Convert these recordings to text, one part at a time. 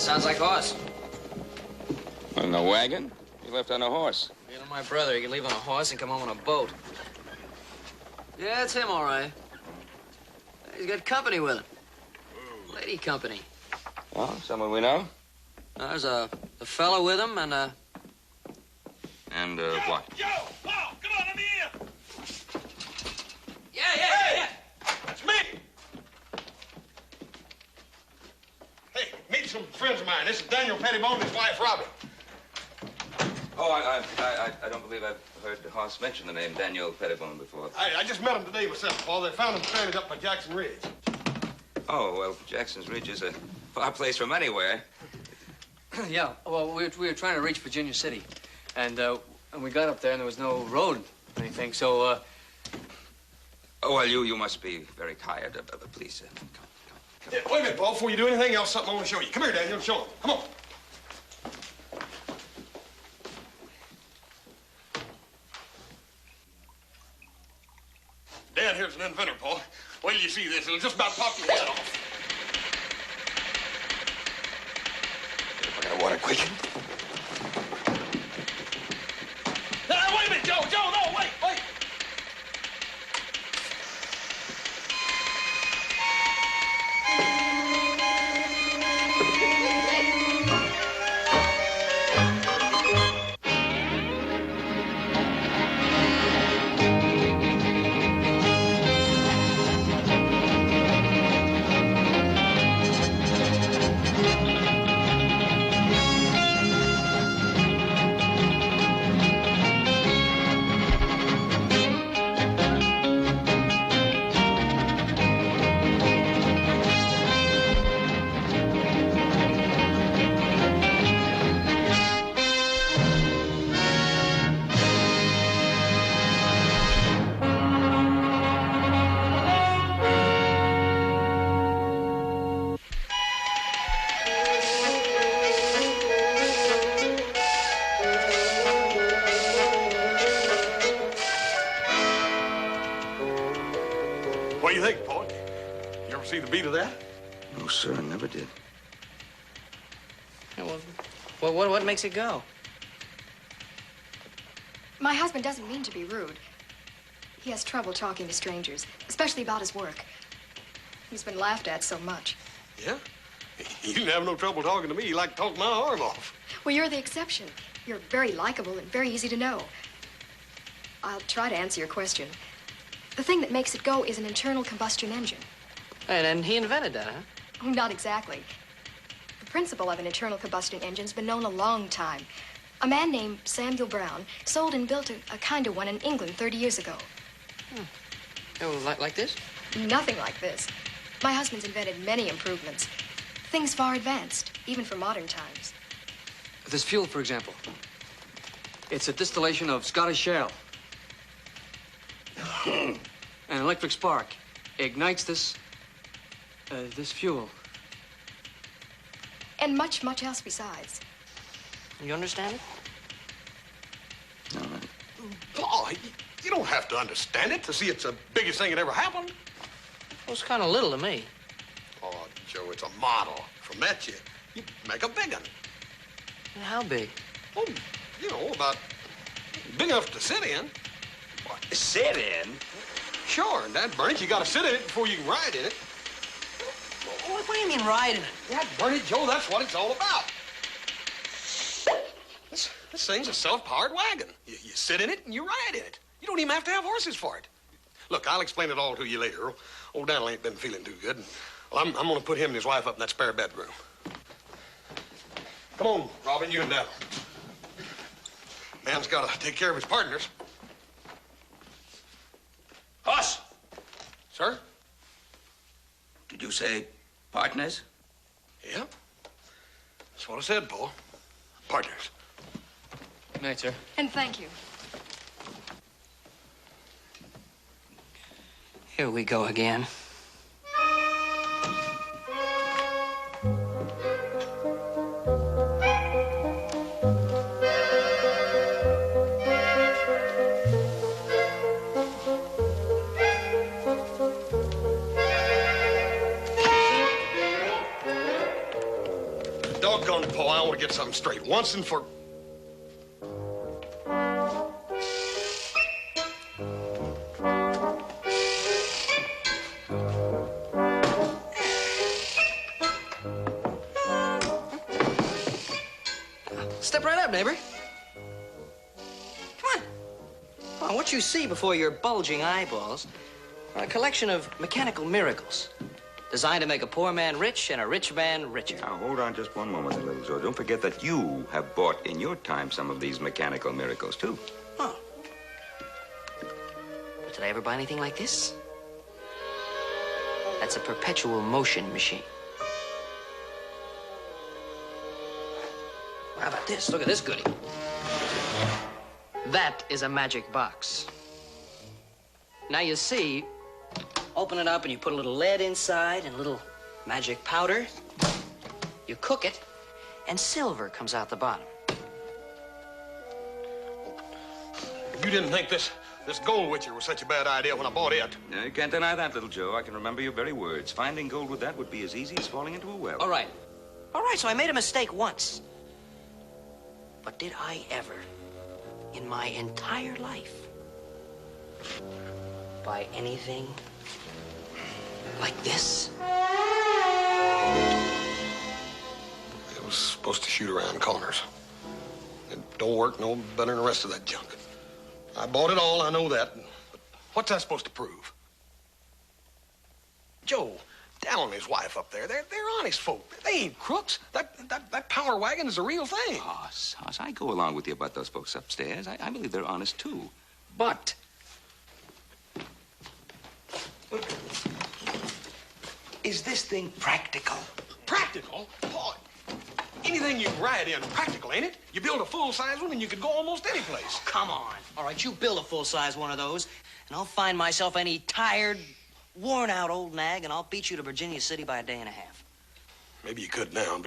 sounds like horse. In a wagon? You left on a horse. You know, my brother, he could leave on a horse and come home on a boat. Yeah, it's him, all right. He's got company with him. Lady company. Oh, someone we know? There's a fellow with him and And, what? Joe! Paul, come on, let me in! Yeah. That's me! Hey, meet some friends of mine. This is Daniel Pettibone and his wife, Robbie. Oh, I don't believe I've heard Hoss mention the name Daniel Pettibone before. I just met them today myself, Paul. They found him stranded up by Jackson Ridge. Oh, well, Jackson's Ridge is a far place from anywhere. Yeah, well, we were trying to reach Virginia City. And we got up there and there was no road or anything, so, Oh, well, you must be very tired. Please, come. Yeah, wait a minute, Paul. Before you do anything else, something I want to show you. Come here, Daniel. Show him. Come on. Dan here's an inventor, Paul. Wait till you see this. It'll just about pop your head off. I got water quick. Wait a minute, Joe. Joe, no, wait. What do you think, Paul? You ever see the beat of that? No, sir, I never did. Yeah, well, what makes it go? My husband doesn't mean to be rude. He has trouble talking to strangers, especially about his work. He's been laughed at so much. Yeah? He didn't have no trouble talking to me. He liked to talk my arm off. Well, you're the exception. You're very likable and very easy to know. I'll try to answer your question. The thing that makes it go is an internal combustion engine. And he invented that, huh? Oh, not exactly. The principle of an internal combustion engine's been known a long time. A man named Samuel Brown sold and built a kind of one in England 30 years ago. Oh, like this? Nothing like this. My husband's invented many improvements. Things far advanced, even for modern times. this fuel, for example. It's a distillation of Scottish shale. An electric spark ignites this fuel. And much, much else besides. You understand it? No. Paul, you don't have to understand it to see it's the biggest thing that ever happened. Well, it's kind of little to me. Oh, Joe, it's a model. From that, you make a big one. And how big? Oh, you know, about big enough to sit in. What, sit in? Sure, and that burn it, you gotta sit in it before you can ride in it. What do you mean ride in it? That burn it, Joe, that's what it's all about. This thing's a self-powered wagon. You sit in it and you ride in it. You don't even have to have horses for it. Look, I'll explain it all to you later. Old Daniel ain't been feeling too good. Well, I'm gonna put him and his wife up in that spare bedroom. Come on, Robin, you and Daniel. Man's gotta take care of his partners. Hoss! Sir? Did you say partners? Yeah. That's what I said, Paul. Partners. Good night, sir. And thank you. Here we go again. Paul, I want to get something straight once and for... Step right up, neighbor. Come on. Come on, what you see before your bulging eyeballs are a collection of mechanical miracles designed to make a poor man rich and a rich man richer. Now, hold on just one moment, there, little Joe. Don't forget that you have bought in your time some of these mechanical miracles, too. Oh. But did I ever buy anything like this? That's a perpetual motion machine. How about this? Look at this goodie. That is a magic box. Now you see, open it up and you put a little lead inside and a little magic powder. You cook it, and silver comes out the bottom. You didn't think this gold witcher was such a bad idea when I bought it. No, you can't deny that, little Joe. I can remember your very words. Finding gold with that would be as easy as falling into a well. All right. All right, so I made a mistake once. But did I ever, in my entire life, buy anything like this? It was supposed to shoot around corners. It don't work no better than the rest of that junk. I bought it all, I know that. But what's that supposed to prove? Joe, Dal and his wife up there, they're honest folk. They ain't crooks. That power wagon is a real thing. Hoss, I go along with you about those folks upstairs. I believe they're honest, too. But... is this thing practical? Practical? Boy, anything you can ride in, practical, ain't it? You build a full-size one and you could go almost any place. Come on. All right, you build a full-size one of those, and I'll find myself any tired, worn-out old nag, and I'll beat you to Virginia City by a day and a half. Maybe you could now,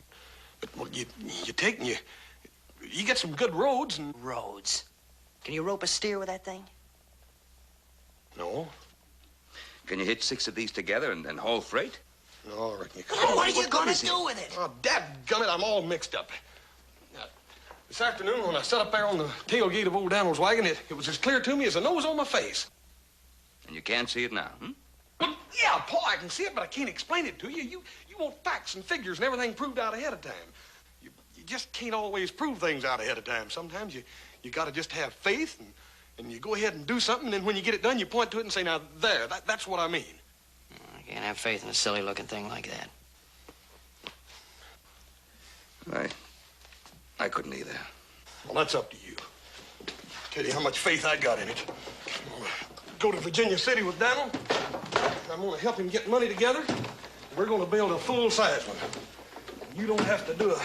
but well, you take and you get some good roads and... Roads? Can you rope a steer with that thing? No. Can you hitch 6 of these together and haul freight? No, I reckon you could. What are you gonna do with it? Oh, dadgummit, I'm all mixed up. Now, this afternoon, when I sat up there on the tailgate of old Daniel's wagon, it was as clear to me as the nose on my face. And you can't see it now, hmm? Well, yeah, Paul, I can see it, but I can't explain it to you. You want facts and figures and everything proved out ahead of time. You just can't always prove things out ahead of time. Sometimes you got to just have faith, and you go ahead and do something, and then when you get it done, you point to it and say, now, that's what I mean. I can't have faith in a silly-looking thing like that. I couldn't either. Well, that's up to you. Tell you how much faith I got in it. I'm gonna go to Virginia City with Daniel. I'm gonna help him get money together. We're gonna build a full-size one. You don't have to do a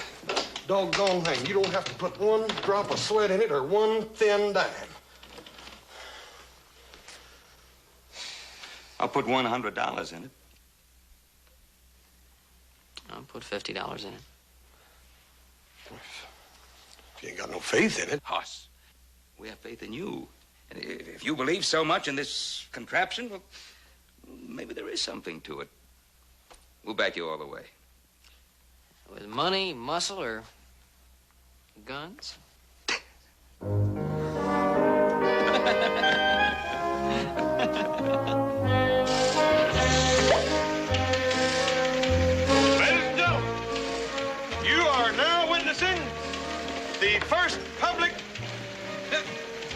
doggone thing. You don't have to put one drop of sweat in it or one thin dime. I'll put $100 in it. I'll put $50 in it. If you ain't got no faith in it. Hoss, we have faith in you. And if you believe so much in this contraption, well, maybe there is something to it. We'll back you all the way. With money, muscle, or guns? The first public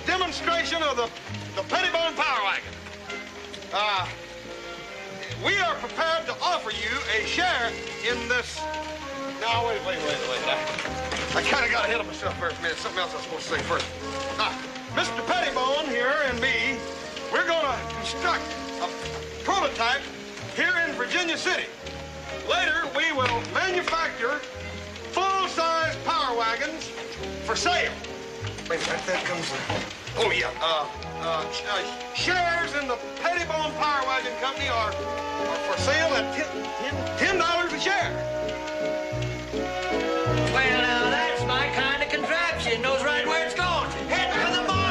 demonstration of the Pettibone Power Wagon. We are prepared to offer you a share in this. Now, wait. I kind of got ahead of myself first, man. Something else I was supposed to say first. Mr. Pettibone here and me, we're going to construct a prototype here in Virginia City. Later, we will manufacture full-size power wagons for sale. Wait a minute, that comes... Oh, yeah. Shares in the Pettibone Power Wagon Company are for sale at $10 a share. Well, now, that's my kind of contraption. Knows right where it's going. Head for the bar.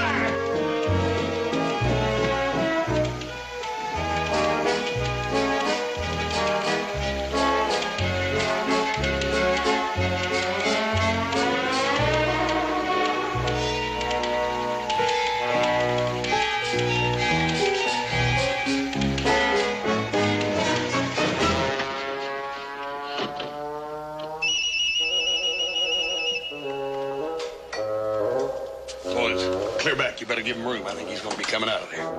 him room. I think he's going to be coming out of there. I'll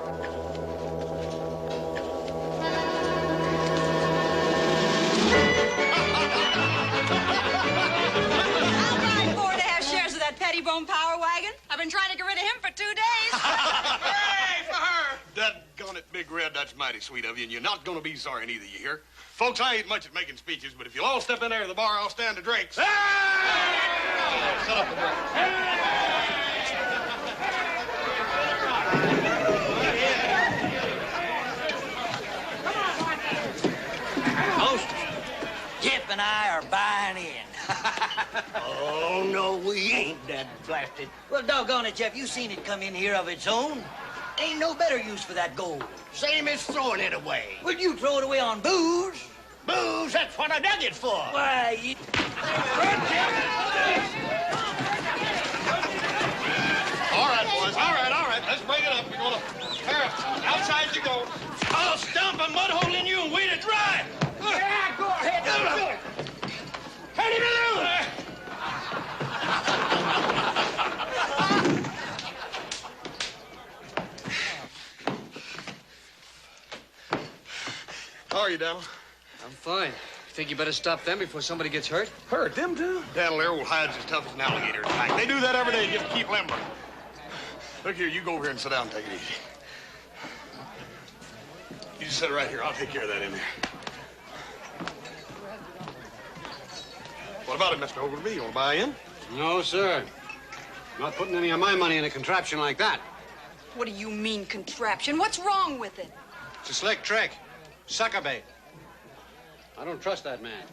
buy 4.5 shares of that Pettibone Power Wagon. I've been trying to get rid of him for 2 days. Hooray for her! Doggone it, Big Red, that's mighty sweet of you, and you're not going to be sorry neither, you hear? Folks, I ain't much at making speeches, but if you'll all step in there to the bar, I'll stand the drinks. Hey! Set up the drinks. Jeff and I are buying in. Oh, no, we ain't, that blasted. Well, doggone it, Jeff, you seen it come in here of its own. Ain't no better use for that gold. Same as throwing it away. Would you throw it away on booze? Booze, that's what I dug it for. Why, you... All right, boys, all right. Let's break it up. We're going to tear up. Outside you go. I'll stomp a mud hole in you and weed it dry. Yeah, go ahead. Do it. Head him loose. How are you, Daniel? I'm fine. You think you better stop them before somebody gets hurt? Hurt them too? Daniel, their old hides as tough as an alligator. In fact, they do that every day just to keep limber. Look here, you go over here and sit down and take it easy. You just sit right here. I'll take care of that in there. What about it, Mr. Ogilvy? You want to buy in? No, sir. I'm not putting any of my money in a contraption like that. What do you mean, contraption? What's wrong with it? It's a slick trick. Sucker bait. I don't trust that man.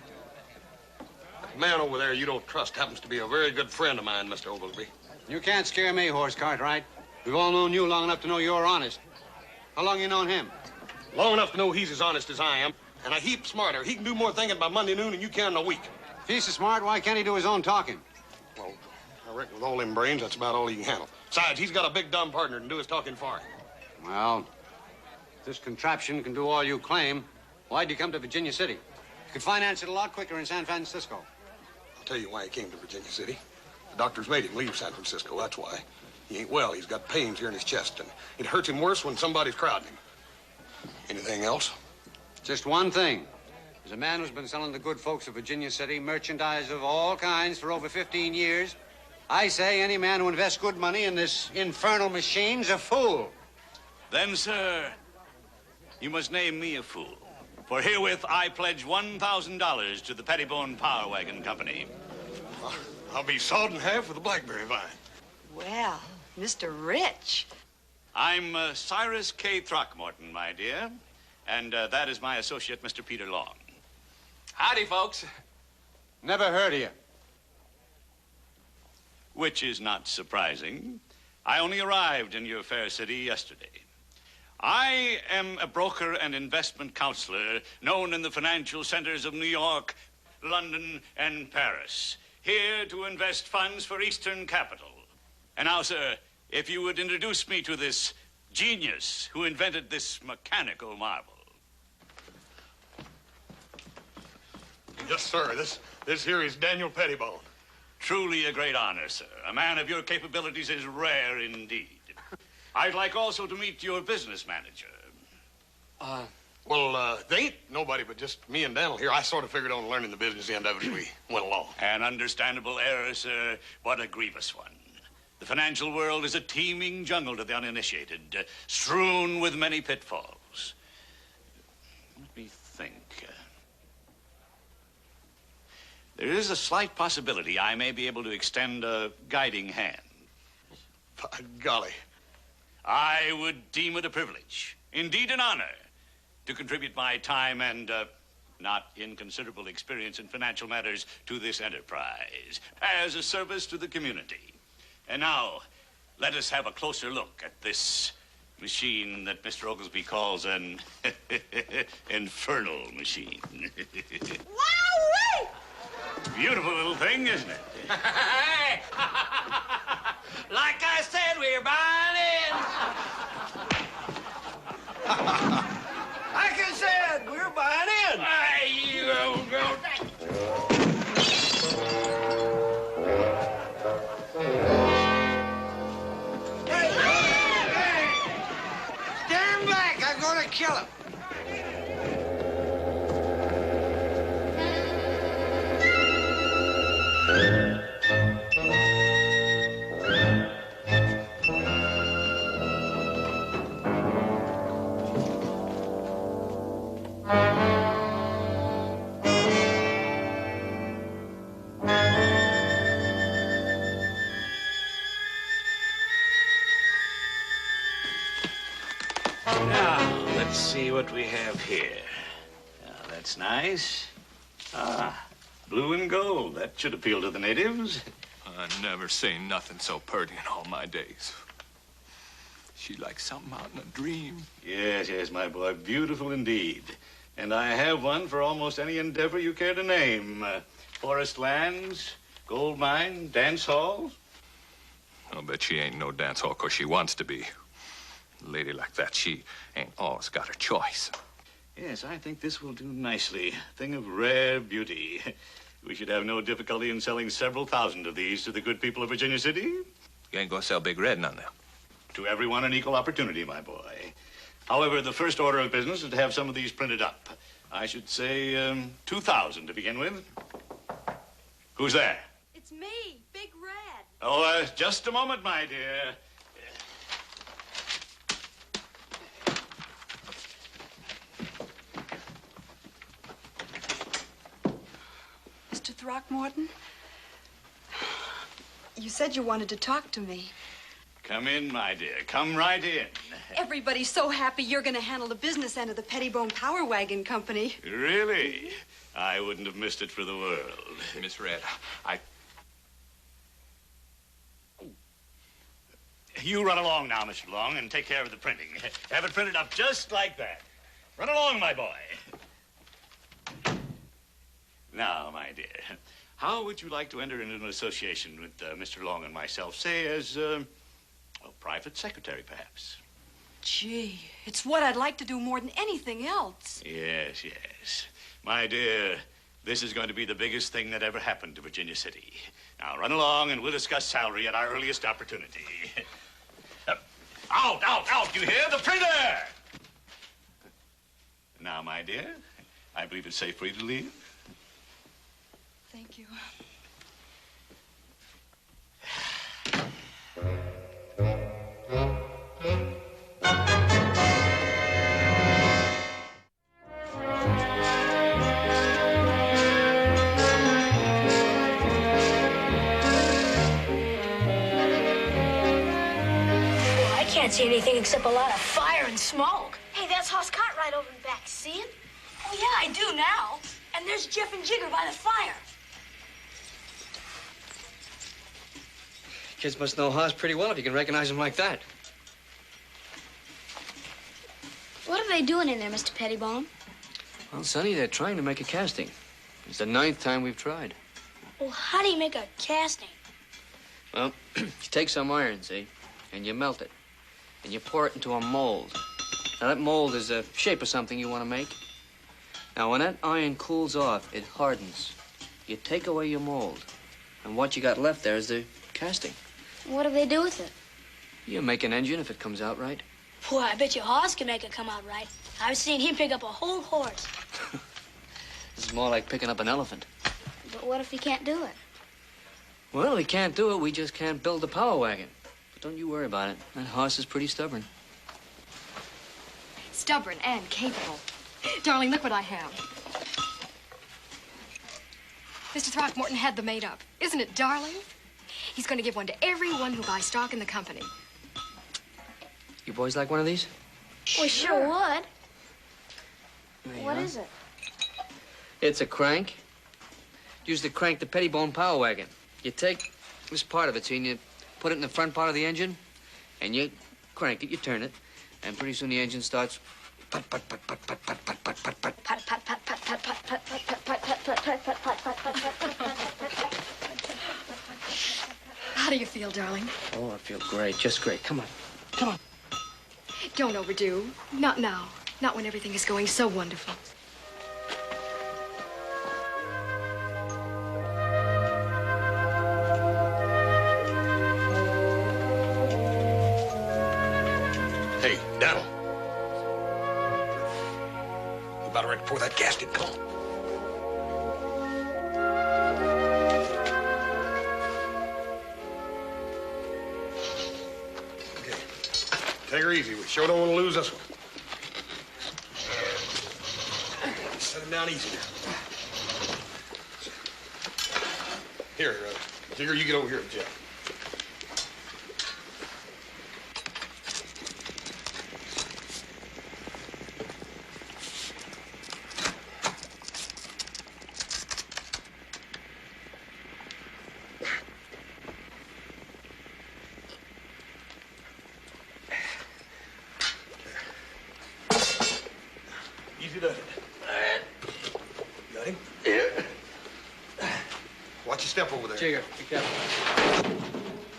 The man over there you don't trust happens to be a very good friend of mine, Mr. Ogilvy. You can't scare me, Horse Cartwright. We've all known you long enough to know you're honest. How long you known him? Long enough to know he's as honest as I am, and a heap smarter. He can do more thinking by Monday noon than you can in a week. If he's so smart, why can't he do his own talking? Well, I reckon with all them brains, that's about all he can handle. Besides, he's got a big dumb partner to do his talking for him. Well, if this contraption can do all you claim, why'd you come to Virginia City? You could finance it a lot quicker in San Francisco. I'll tell you why he came to Virginia City. The doctors made him leave San Francisco, that's why. He ain't well. He's got pains here in his chest, and it hurts him worse when somebody's crowding him. Anything else? Just one thing. There's a man who's been selling the good folks of Virginia City merchandise of all kinds for over 15 years. I say any man who invests good money in this infernal machine's a fool. Then, sir, you must name me a fool. For herewith I pledge $1,000 to the Pettibone Power Wagon Company. I'll be sawed in half with a blackberry vine. Well, Mr. Rich. I'm Cyrus K. Throckmorton, my dear, and that is my associate, Mr. Peter Long. Howdy, folks. Never heard of you. Which is not surprising. I only arrived in your fair city yesterday. I am a broker and investment counselor known in the financial centers of New York, London, and Paris, here to invest funds for Eastern capital. And now, sir, if you would introduce me to this genius who invented this mechanical marvel. Yes, sir. This here is Daniel Pettibone. Truly a great honor, sir. A man of your capabilities is rare indeed. I'd like also to meet your business manager. Well, they ain't nobody but just me and Daniel here. I sort of figured on learning the business end of it as we went along. An understandable error, sir, but a grievous one. The financial world is a teeming jungle to the uninitiated, strewn with many pitfalls. Let me think. There is a slight possibility I may be able to extend a guiding hand. By golly. I would deem it a privilege, indeed an honor, to contribute my time and not inconsiderable experience in financial matters to this enterprise as a service to the community. And now, let us have a closer look at this machine that Mr. Oglesby calls an infernal machine. Wowee! Beautiful little thing, isn't it? Hey! Like I said, we're buying in. Like I said, we're buying in. Hey, you old girl. gonna kill him. Now, let's see what we have here. Now, that's nice. Ah, blue and gold. That should appeal to the natives. I never seen nothing so purty in all my days. She like something out in a dream. Yes, yes, my boy. Beautiful indeed. And I have one for almost any endeavor you care to name. Forest lands, gold mine, dance halls. I'll bet she ain't no dance hall 'cause she wants to be. A lady like that, she ain't always got her choice. Yes, I think this will do nicely. Thing of rare beauty. We should have no difficulty in selling several thousand of these to the good people of Virginia City. You ain't gonna sell Big Red none now. To everyone an equal opportunity, my boy. However, the first order of business is to have some of these printed up. I should say 2,000 to begin with. Who's there? It's me, Big Red. Oh, just a moment, my dear. Mr. Throckmorton, you said you wanted to talk to me. Come in, my dear. Come right in. Everybody's so happy you're going to handle the business end of the Pettibone Power Wagon Company. Really? I wouldn't have missed it for the world. Miss Red, You run along now, Mr. Long, and take care of the printing. Have it printed up just like that. Run along, my boy. Now, my dear, how would you like to enter into an association with Mr. Long and myself, say as a private secretary, perhaps? Gee, it's what I'd like to do more than anything else. Yes, yes. My dear, this is going to be the biggest thing that ever happened to Virginia City. Now, run along, and we'll discuss salary at our earliest opportunity. Out, out, out, you hear? The printer! Now, my dear, I believe it's safe for you to leave. Thank you. I can't see anything except a lot of fire and smoke. Hey, that's Hoss Cartwright over in the back. See him? Oh, yeah, I do now. And there's Jeff and Jigger by the fire. Kids must know Hoss pretty well if you can recognize him like that. What are they doing in there, Mr. Pettibone? Well, Sonny, they're trying to make a casting. It's the 9th time we've tried. Well, how do you make a casting? Well, you take some iron, see, and you melt it. And you pour it into a mold. Now, that mold is the shape of something you want to make. Now, when that iron cools off, it hardens. You take away your mold. And what you got left there is the casting. What do they do with it? You make an engine if it comes out right. Boy, I bet your Hoss can make it come out right. I've seen him pick up a whole horse. This is more like picking up an elephant. But what if he can't do it? Well, he can't do it. We just can't build the power wagon. But don't you worry about it. That Hoss is pretty stubborn. Stubborn and capable. Darling, look what I have. Mr. Throckmorton had them made up. Isn't it darling? He's going to give one to everyone who buys stock in the company. You boys like one of these? We sure would. There you What are. is it? It's a crank. Used to crank the Pettibone Power Wagon. You take this part of it, see, and you put it in the front part of the engine, and you crank it, you turn it, and pretty soon the engine starts put, put, put, put, put, put, put, put, put, put. Pat, pat, pat, pat, pat, pat, pat, pat, pat, pat, pat, pat, pat, pat, pat, pat, pat, pat. How do you feel, darling? Oh, I feel great, just great. Come on, come on. Don't overdo. Not now. Not when everything is going so wonderful. Hey, Donald. about ready to pour that gasket. Come on. Okay. Take her easy. We sure don't want to lose this one. Set him down easy now. Here, Jigger, you get over here with Jeff. Easy does it. Got him? Yeah. Watch your step over there. Jigger, be careful.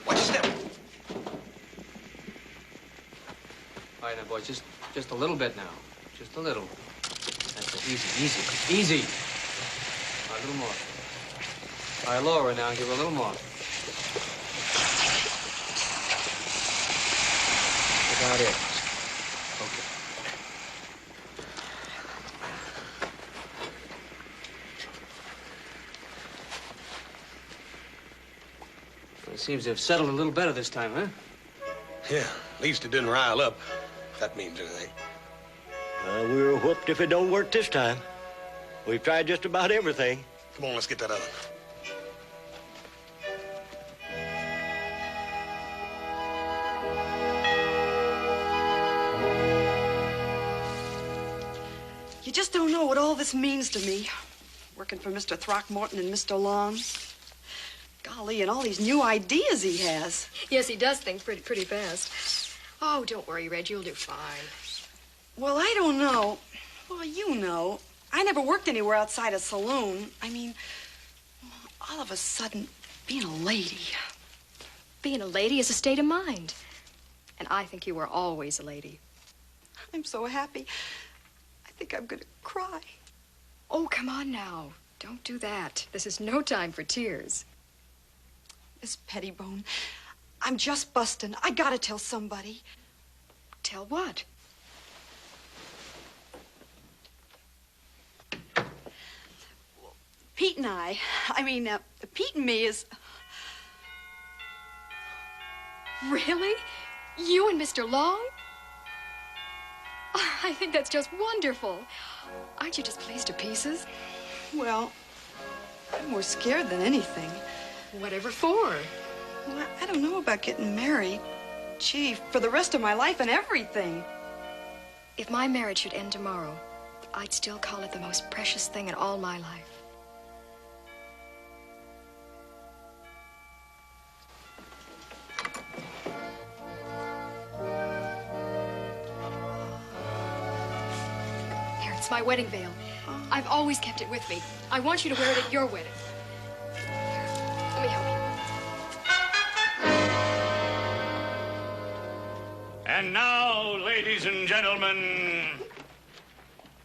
Watch your step. All right, now, boys, just a little bit now. Just a little. That's it. Easy. All right, a little more. All right, lower her now and give her a little more. That's about it. Okay. Well, it seems to have settled a little better this time, huh? Yeah, at least it didn't rile up, if that means anything. We were whooped if it don't work this time. We've tried just about everything. Come on, let's get that oven. You just don't know what all this means to me. Working for Mr. Throckmorton and Mr. Long. Golly, and all these new ideas he has. Yes, he does think pretty fast. Oh, don't worry, Reg. You'll do fine. Well, I don't know. Well, you know. I never worked anywhere outside a saloon. I mean, all of a sudden, being a lady. Being a lady is a state of mind. And I think you were always a lady. I'm so happy. I think I'm gonna cry. Oh, come on now. Don't do that. This is no time for tears. Miss Pettibone, I'm just busting. I gotta tell somebody. Tell what? Pete and Pete and me is... Really? You and Mr. Long? Oh, I think that's just wonderful. Aren't you just pleased to pieces? Well, I'm more scared than anything. Whatever for? Well, I don't know about getting married. Gee, for the rest of my life and everything. If my marriage should end tomorrow, I'd still call it the most precious thing in all my life. Here, it's my wedding veil. I've always kept it with me. I want you to wear it at your wedding. Here, let me help you. And now, ladies and gentlemen,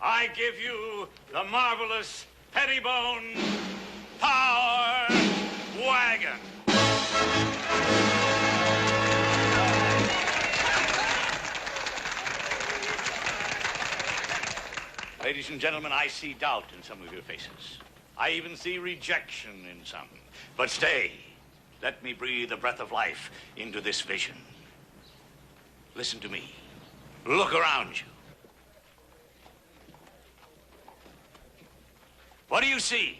I give you the marvelous Pettibone Power Wagon. Ladies and gentlemen, I see doubt in some of your faces. I even see rejection in some. But stay. Let me breathe a breath of life into this vision. Listen to me. Look around you. What do you see?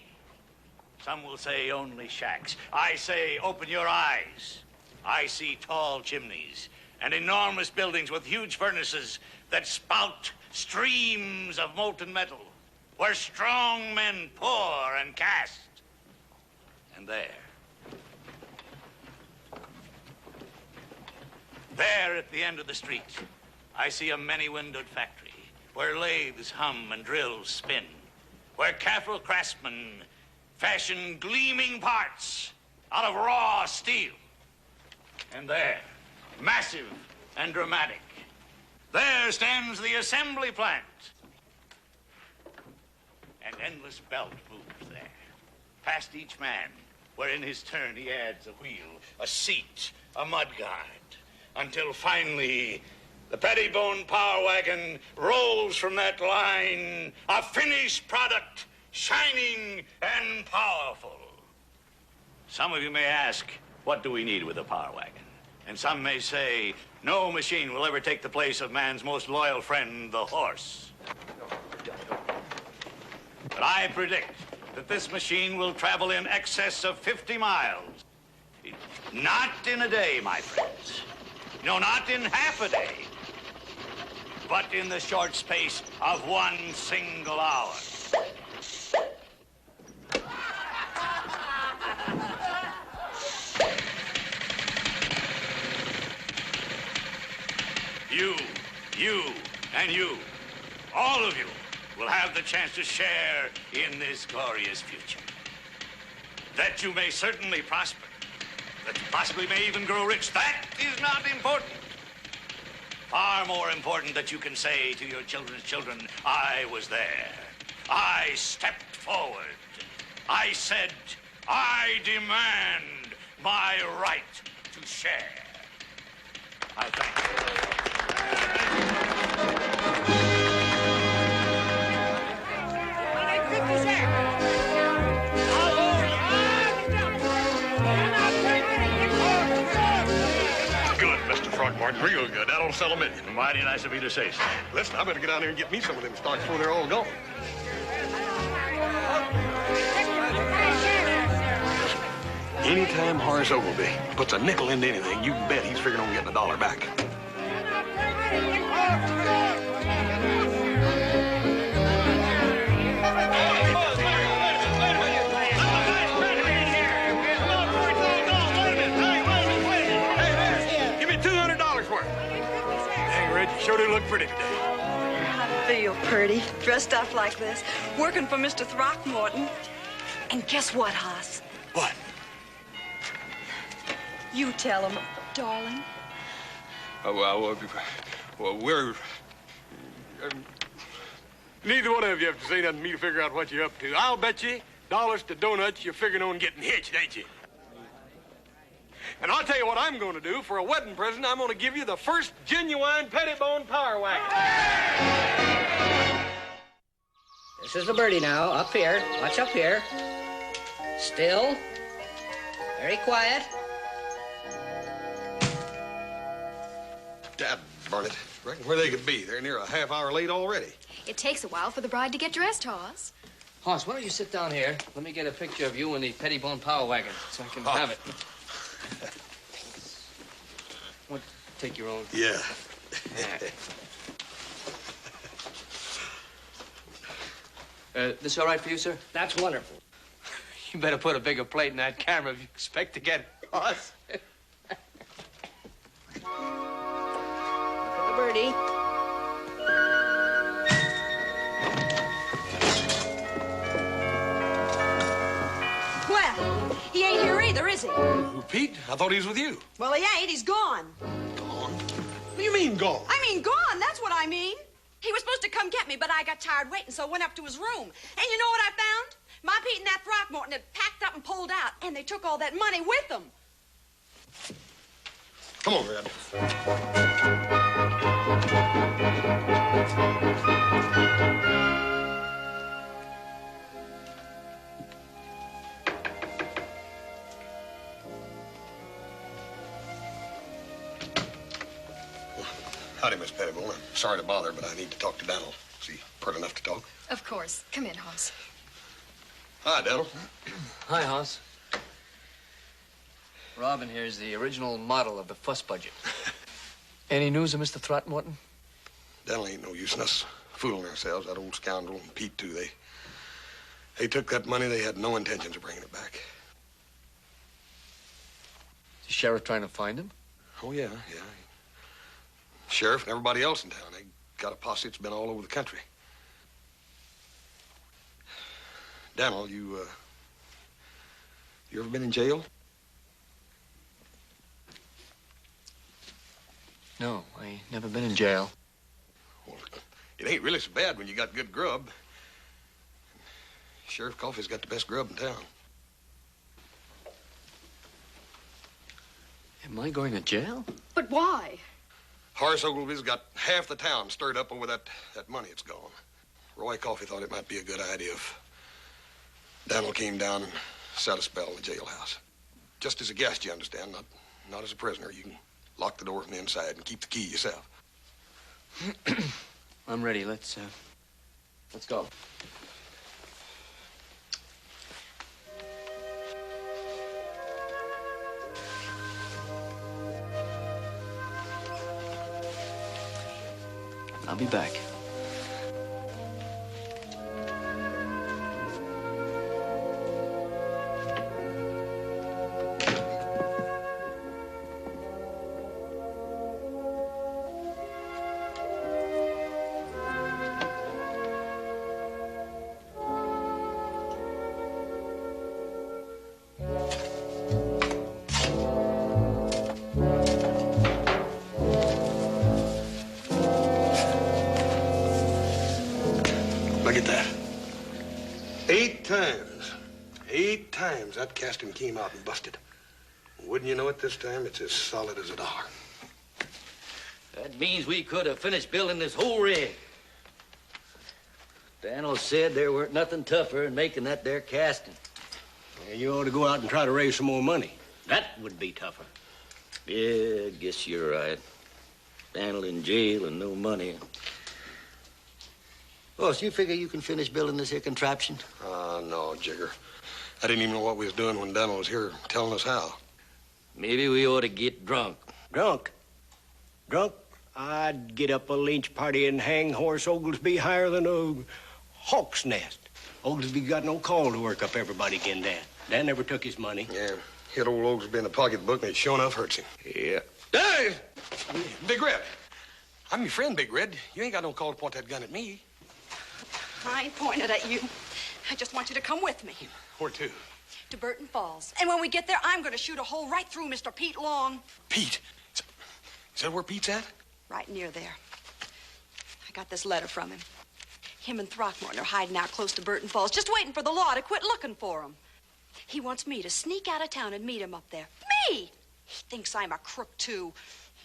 Some will say only shacks. I say open your eyes. I see tall chimneys and enormous buildings with huge furnaces that spout streams of molten metal, where strong men pour and cast. And there at the end of the street, I see a many-windowed factory where lathes hum and drills spin, where careful craftsmen fashion gleaming parts out of raw steel. And there, massive and dramatic, there stands the assembly plant. An endless belt moves there, past each man, where in his turn he adds a wheel, a seat, a mudguard, until finally The Pettibone Power Wagon rolls from that line, a finished product, shining and powerful. Some of you may ask, what do we need with a power wagon? And some may say, no machine will ever take the place of man's most loyal friend, the horse. But I predict that this machine will travel in excess of 50 miles. Not in a day, my friends. No, not in half a day. But in the short space of one single hour. You, and you, all of you, will have the chance to share in this glorious future. That you may certainly prosper, that you possibly may even grow rich, that is not important. Far more important that you can say to your children's children, I was there. I stepped forward. I said, I demand my right to share. I thank you. Good, Mr. Throckmorton. Real good. That'll sell a million. Mighty nice of you to say so. Listen, I better get down there and get me some of them stocks before they're all gone. Anytime Horace Ogilvy puts a nickel into anything, you bet he's figuring on getting $1 back. Give me $200 worth. Dang, Red, you sure do look pretty today. I feel pretty, dressed up like this, working for Mr. Throckmorton. And guess what, Hoss? What? You tell him, darling. Well, we're... neither one of you have to say nothing to me to figure out what you're up to. I'll bet you, dollars to donuts, you're figuring on getting hitched, ain't you? And I'll tell you what I'm going to do. For a wedding present, I'm going to give you the first genuine Pettibone Power Wagon. This is the birdie now, up here. Watch up here. Still. Very quiet. Dad, burn it. Reckon where they could be. They're near a half hour late already. It takes a while for the bride to get dressed, Hoss. Hoss, why don't you sit down here? Let me get a picture of you in the Pettibone Power Wagon so I can have it. Want to take your own? Yeah. This all right for you, sir? That's wonderful. You better put a bigger plate in that camera if you expect to get it, Hoss. The birdie. Well, he ain't here either, is he? Who, Pete? I thought he was with you. Well, he ain't. He's gone. Gone? What do you mean gone? I mean, gone. That's what I mean. He was supposed to come get me, but I got tired waiting, so I went up to his room. And you know what I found? My Pete and that Throckmorton had packed up and pulled out, and they took all that money with them. Come on, Red. Howdy, Miss Pettibone. I'm sorry to bother, but I need to talk to Daniel. Is he pert enough to talk? Of course. Come in, Hoss. Hi, Daniel. Hi, Hoss. Robin here is the original model of the fuss budget. Any news of Mr. Throckmorton? Daniel ain't no use in us fooling ourselves. That old scoundrel and Pete, too. They took that money. They had no intentions of bringing it back. Is the sheriff trying to find him? Oh, yeah. Sheriff and everybody else in town. They got a posse that's been all over the country. Daniel, you ever been in jail? No, I never been in jail. Well, it ain't really so bad when you got good grub. Sheriff Coffey's got the best grub in town. Am I going to jail? But why? Horace Ogilvy's got half the town stirred up over that money it's gone. Roy Coffey thought it might be a good idea if Daniel came down and sat a spell in the jailhouse. Just as a guest, you understand, not as a prisoner. You can lock the door from the inside and keep the key yourself. I'm ready. Let's go. I'll be back. Look at that. 8 times. 8 times that casting came out and busted. Wouldn't you know it, this time it's as solid as a dollar. That means we could have finished building this whole rig. Daniel said there weren't nothing tougher than making that there casting. Yeah, you ought to go out and try to raise some more money. That would be tougher. Yeah, I guess you're right. Daniel in jail and no money. Boss, you figure you can finish building this here contraption? No, Jigger. I didn't even know what we was doing when Daniel was here telling us how. Maybe we ought to get drunk. Drunk? Drunk? I'd get up a lynch party and hang Horace Oglesby higher than a hawk's nest. Oglesby got no call to work up everybody again, Dan. Dan never took his money. Yeah, hit old Oglesby in the pocketbook and it sure enough hurts him. Yeah. Hey! Big Red. I'm your friend, Big Red. You ain't got no call to point that gun at me. I ain't pointed at you. I just want you to come with me. Where to? To Burton Falls. And when we get there, I'm going to shoot a hole right through Mr. Pete Long. Pete? Is that where Pete's at? Right near there. I got this letter from him. Him and Throckmorton are hiding out close to Burton Falls, just waiting for the law to quit looking for him. He wants me to sneak out of town and meet him up there. Me! He thinks I'm a crook, too.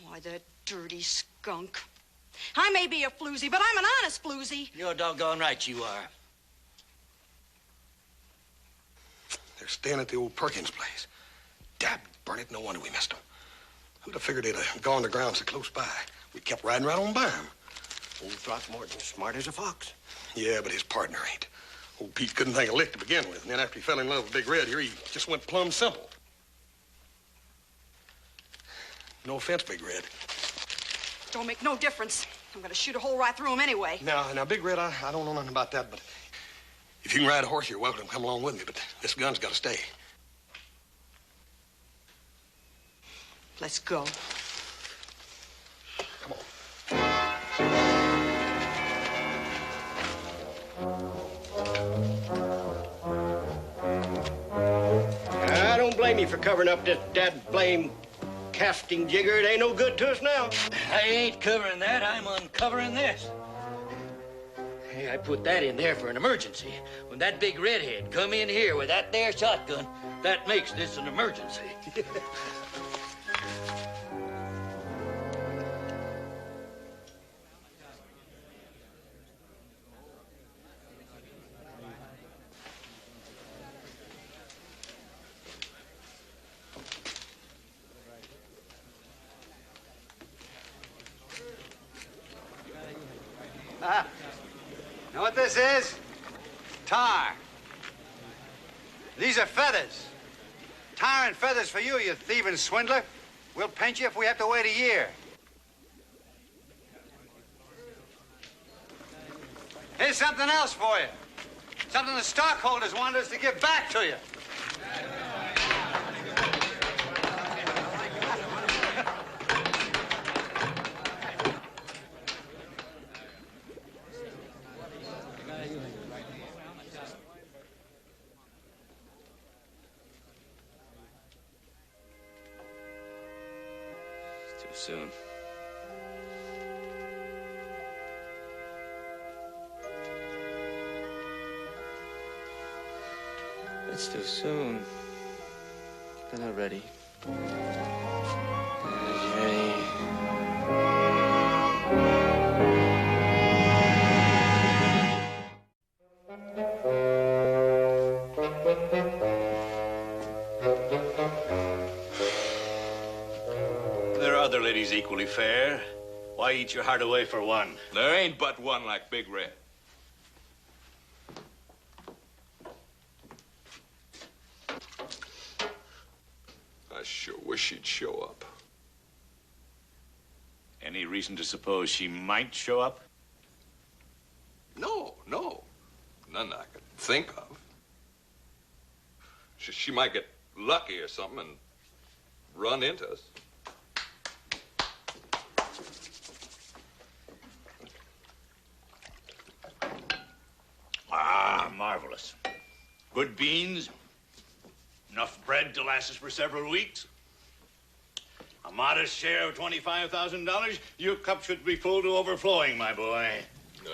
Why, that dirty skunk. I may be a floozy, but I'm an honest floozy. You're doggone right you are. They're staying at the old Perkins place. Dad burn it, no wonder we missed them. Who'd have figured they'd have gone to ground so close by? We kept riding right on by them. Old Throckmorton's smart as a fox. Yeah, but his partner ain't. Old Pete couldn't think of lick to begin with, and then after he fell in love with Big Red here, he just went plumb simple. No offense, Big Red. Don't make no difference. I'm going to shoot a hole right through him anyway. Now, Big Red, I don't know nothing about that, but if you can ride a horse, you're welcome to come along with me, but this gun's got to stay. Let's go. Come on. I don't blame you for covering up this dad-blame casting, Jigger. It ain't no good to us now. I ain't covering that. I'm uncovering this. Hey, I put that in there for an emergency. When that big redhead come in here with that there shotgun, that makes this an emergency. Know what this is? Tar. These are feathers. Tar and feathers for you, you thieving swindler. We'll paint you if we have to wait a year. Here's something else for you. Something the stockholders wanted us to give back to you. Soon. It's too soon. They're not ready. Jenny. lady's equally fair. Why eat your heart away for one? There ain't but one like Big Red. I sure wish she'd show up. Any reason to suppose she might show up? No. None I could think of. She might get lucky or something and run into us. Ah, marvelous. Good beans, enough bread to last us for several weeks. A modest share of $25,000. Your cup should be full to overflowing, my boy.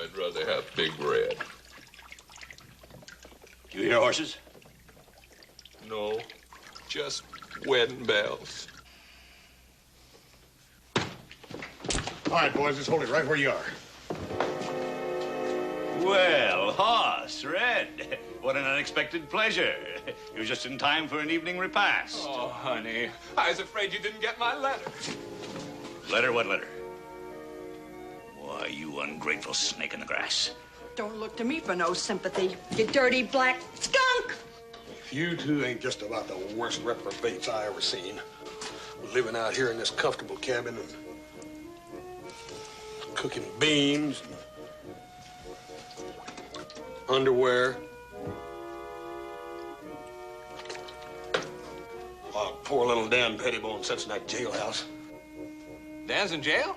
I'd rather have Big Red. Do you hear horses? No, just wedding bells. All right, boys, just hold it right where you are. Well, Hoss, Red, what an unexpected pleasure. You're just in time for an evening repast. Oh, honey, I was afraid you didn't get my letter. Letter? What letter? Why, you ungrateful snake in the grass. Don't look to me for no sympathy, you dirty black skunk. You two ain't just about the worst reprobates I ever seen. Living out here in this comfortable cabin and cooking beans, and underwear. While poor little Dan Pettibone sits in that jailhouse. Dan's in jail?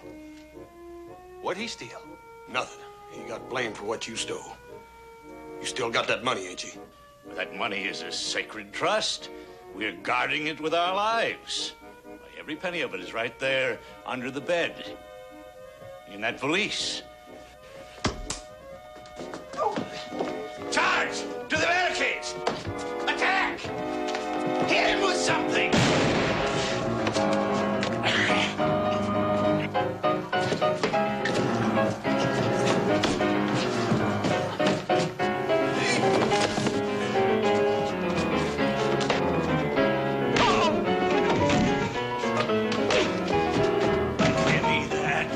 What'd he steal? Nothing. He got blamed for what you stole. You still got that money, ain't you? That money is a sacred trust. We're guarding it with our lives. Why, every penny of it is right there under the bed. In that valise. Charge! To the barricades! Attack! Hit him with something!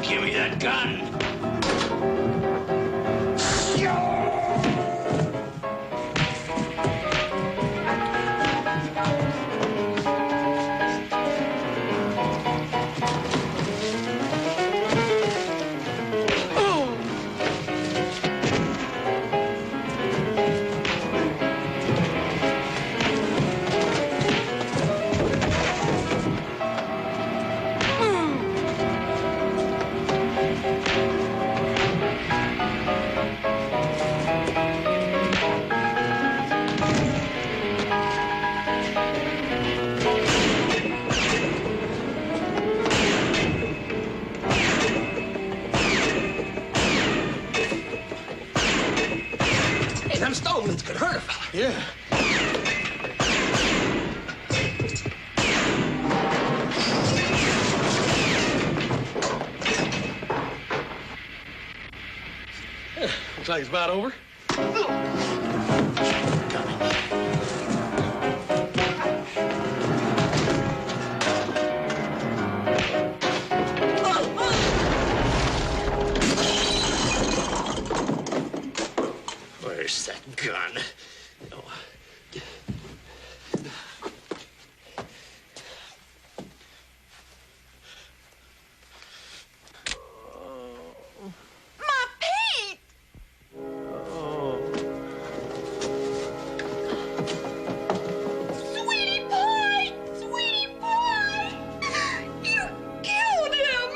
Give me that gun! Them Stolmans could hurt a fella. Yeah. Looks like it's about over. Where's that gun? Oh. My Pete! Sweetie pie! Sweetie pie! You killed him!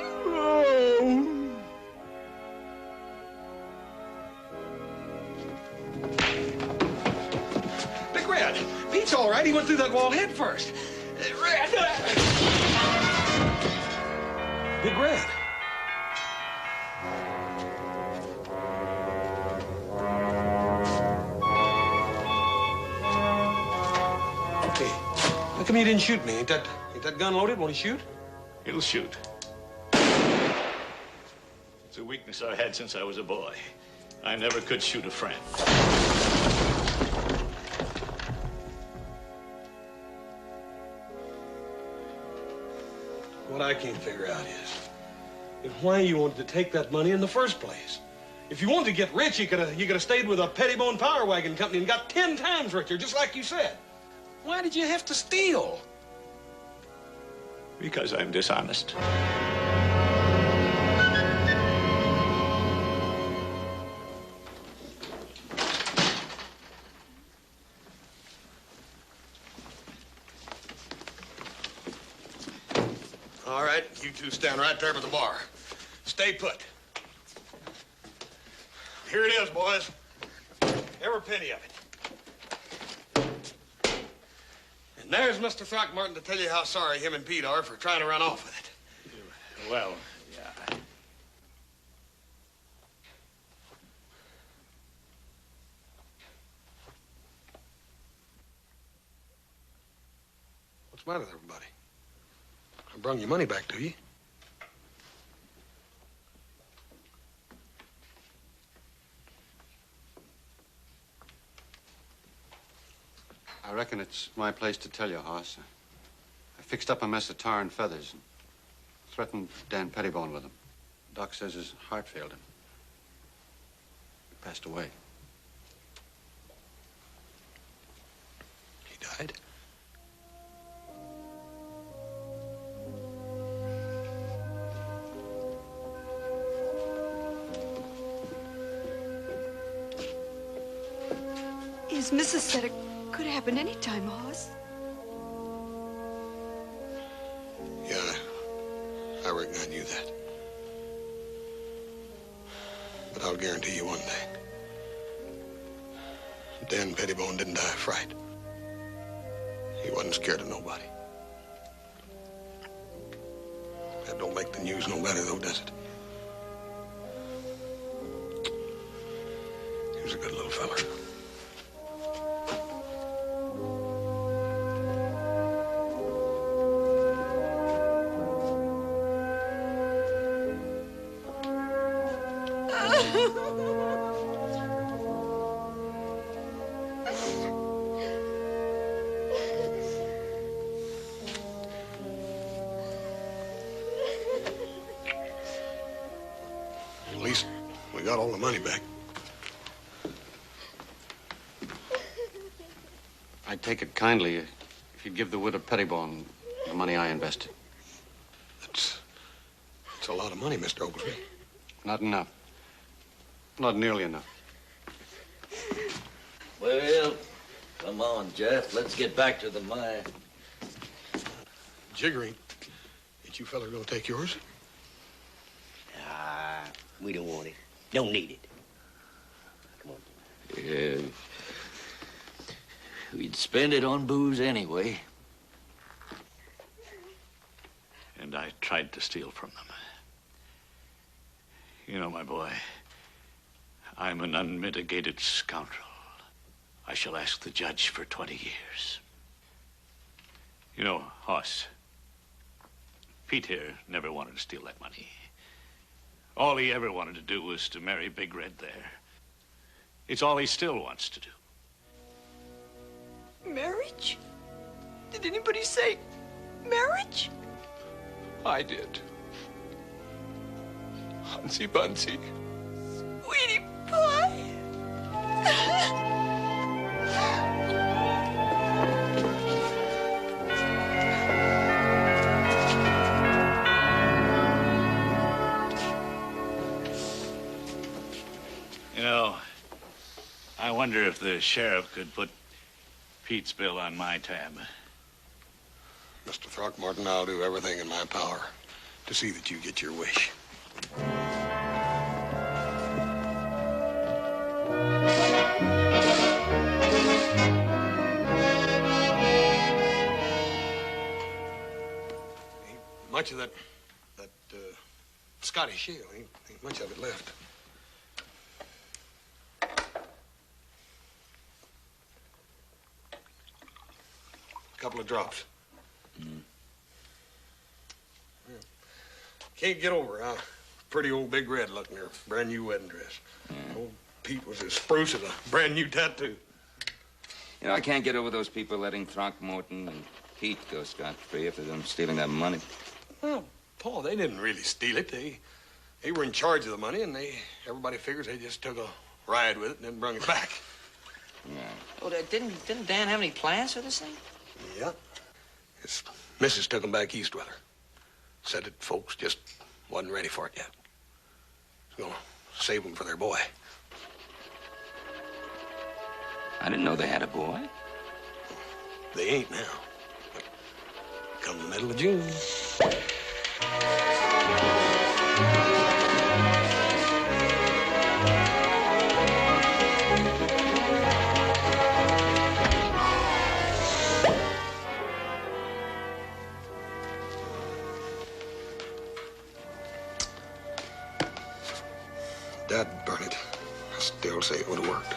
Big Red, Pete's all right. He went through that wall head first. Red! Big Red. Hey, how come you didn't shoot me? Ain't that gun loaded? Won't he shoot? It'll shoot. It's a weakness I had since I was a boy. I never could shoot a friend. What I can't figure out is why you wanted to take that money in the first place. If you wanted to get rich, you could have stayed with a Pettibone Power Wagon Company and got 10 times richer, just like you said. Why did you have to steal? Because I'm dishonest. All right, you two stand right there by the bar. Stay put. Here it is, boys. Every penny of it. And there's Mr. Throckmorton to tell you how sorry him and Pete are for trying to run off with it. Well, yeah. What's the matter with everybody? I brung your money back to you. I reckon it's my place to tell you, Hoss. I fixed up a mess of tar and feathers and threatened Dan Pettibone with them. Doc says his heart failed him. He passed away. He died? His missus said it could happen any time, Hoss. Yeah, I reckon I knew that. But I'll guarantee you one thing. Dan Pettibone didn't die of fright. He wasn't scared of nobody. That don't make the news no better, though, does it? He was a good little feller. At least we got all the money back. I'd take it kindly if you'd give the widow Pettibone the money I invested. That's a lot of money, Mr. Oglesby. Not enough. Not nearly enough. Well, come on, Jeff. Let's get back to the mine. Jigger, ain't you fella gonna take yours? We don't want it. Don't need it. Come on. Yeah. We'd spend it on booze anyway. And I tried to steal from them. You know, my boy, I'm an unmitigated scoundrel. I shall ask the judge for 20 years. You know, Hoss, Pete here never wanted to steal that money. All he ever wanted to do was to marry Big Red there. It's all he still wants to do. Marriage? Did anybody say marriage? I did. Hansy Bunsy. Sweetie pie. You know, I wonder if the sheriff could put Pete's bill on my tab. Mr. Throckmorton, I'll do everything in my power to see that you get your wish. Ain't much of that Scottish shale. Ain't much of it left. Couple of drops. Yeah. Can't get over how pretty old Big Red looked in her brand new wedding dress. Old Pete was as spruce as a brand new tattoo. You know, I can't get over those people letting Throckmorton and Pete go scot-free after them stealing that money. Well, Paul, they didn't really steal it. They were in charge of the money, and everybody figures they just took a ride with it and then brung it back. Oh, didn't Dan have any plans for this thing? Yeah. His missus took him back east with her. Said that folks just wasn't ready for it yet. She's gonna save them for their boy. I didn't know they had a boy. They ain't now. But come the middle of June. Dad burn it. I still say it would have worked.